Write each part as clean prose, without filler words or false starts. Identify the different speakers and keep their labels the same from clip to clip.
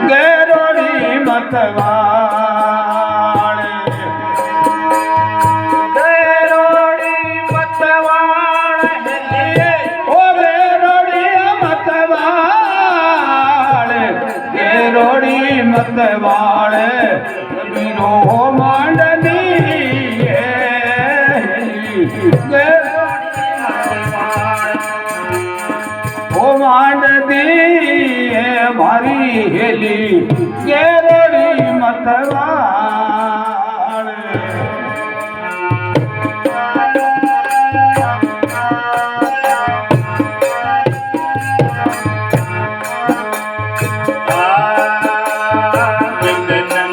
Speaker 1: गेरोड़ी मतवाले गेरोड़ी मतवाले ओ गेरोड़ी मतवाले गेरोड़ी मतवाले कबीरो मांडनी ओ मांडनी मारी हेली गेरोड़ी मतवाल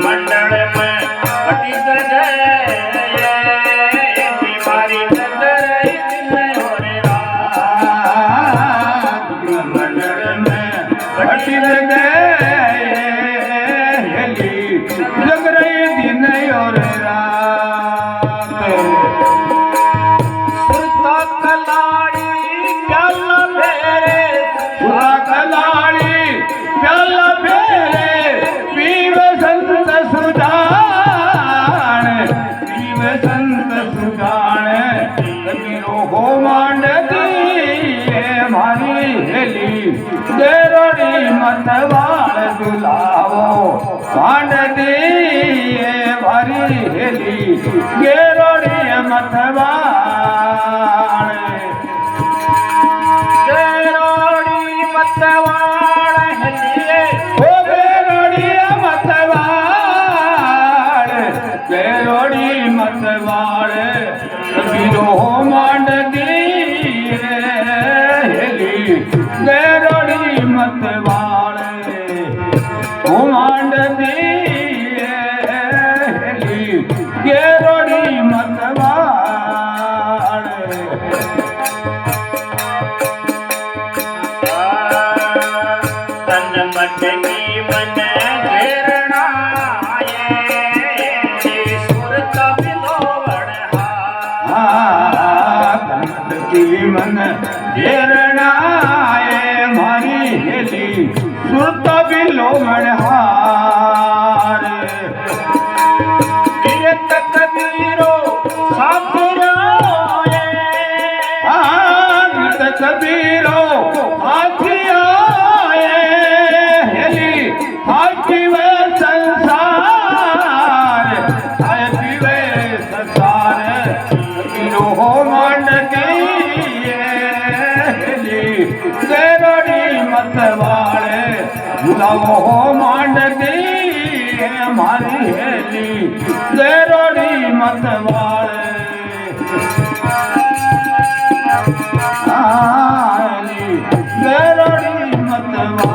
Speaker 2: मंडल में हटी गए मारी नजर
Speaker 1: मंडल में हटी गए लग रही दिन और रात
Speaker 2: सुरता कलाड़ी प्याल फेरे
Speaker 1: सुरा कलाड़ी प्याल फेरे पीव संत सुजान पीव संत सुजान कबीरो हो मांड दी मारी हेली गेरोड़ी मतवाल दुलावो मांड दी मारी हेली गेरोड़ी मतवाल
Speaker 2: गेरोड़ी मतवाड़ हलिए
Speaker 1: ओ गेरोड़ी मतवाल गेरोड़ी मतवाल कबीरो मांड दी हेली गेरोड़ी मतवाल ओ मांड दी हेली गेरोड़ी मतवाल
Speaker 2: तन मटनी मन घेरना सुरत बिलोवड़
Speaker 1: की मन घेरनाए मारी हेली सुरत बिलो मनहार
Speaker 2: गिरत कबीरो साथिराए
Speaker 1: गीत कबीरो हाथियाए हेली हाथी वे संसार हाथी वे संसार कबीरो हो मांड गेरोड़ी मतवाले बुलावो हो मांड दी मारी हेली गेरोड़ी मतवाले गेरोड़ी मतवाले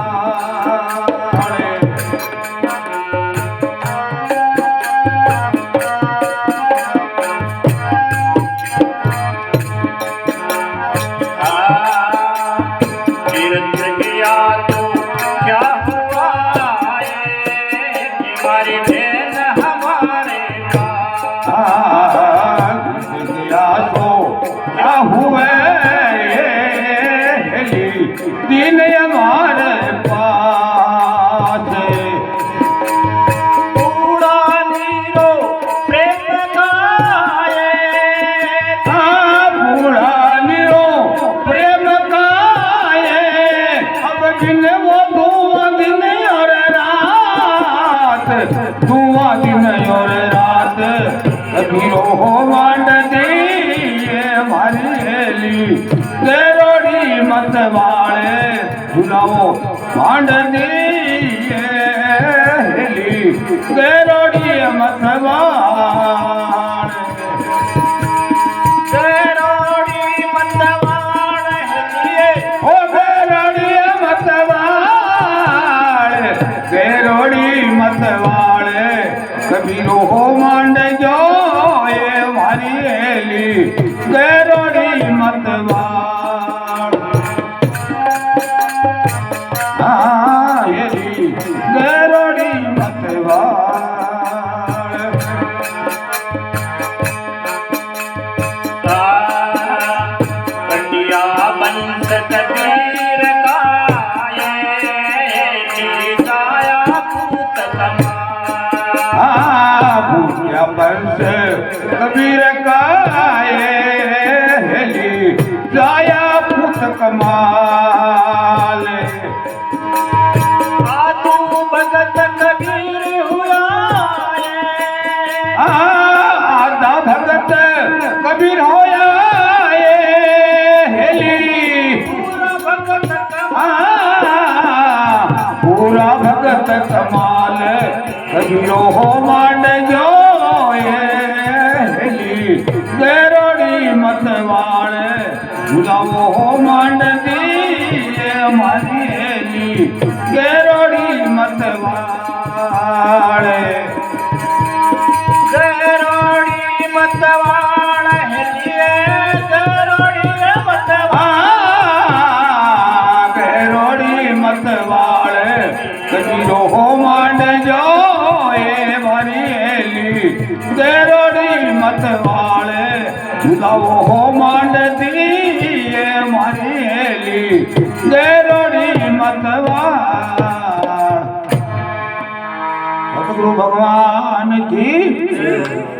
Speaker 2: गिरत गया तो क्या हुआ हमारे
Speaker 1: હેલી ગેરોડી મતવાળ
Speaker 2: ગેરોડી મતવાળ હેલીએ
Speaker 1: ઓ ગેરોડી મતવાળ ગેરોડી મતવાળ કબીરો હો માંડજો એ મારી હેલી ગેરોડી મતવાળ હા હેલી ગેરોડી મતવાળ
Speaker 2: કંડિયા બંધ કબીર કાયે જાયા પૂત કમા
Speaker 1: ભૂયા બંધ કબીર કાયે હેલી જાયા પૂત કમાલ
Speaker 2: આતુ ભગત કબીર હુઆ
Speaker 1: આદા ભગત કબીર હોયા હેલી પૂરા ભગત કમાલ કબીરો હો માંડજો હેલી ગેરોડી મતવાળ ગુલામો હો માંડતી મારી હેલી ગેરોડી મતવાળ
Speaker 2: ગેરોડી મતવાળ હેલીએ ગેરોડી મતવાળ
Speaker 1: ગેરોડી મતવાળ કબીરો હો માંડજો એ મારી હેલી ગેરોડી મતવાળ ગુલાવો હો માંડતી એ મારી હેલી ગેરોડી મતવાળ સતગુરુ ભગવાન કી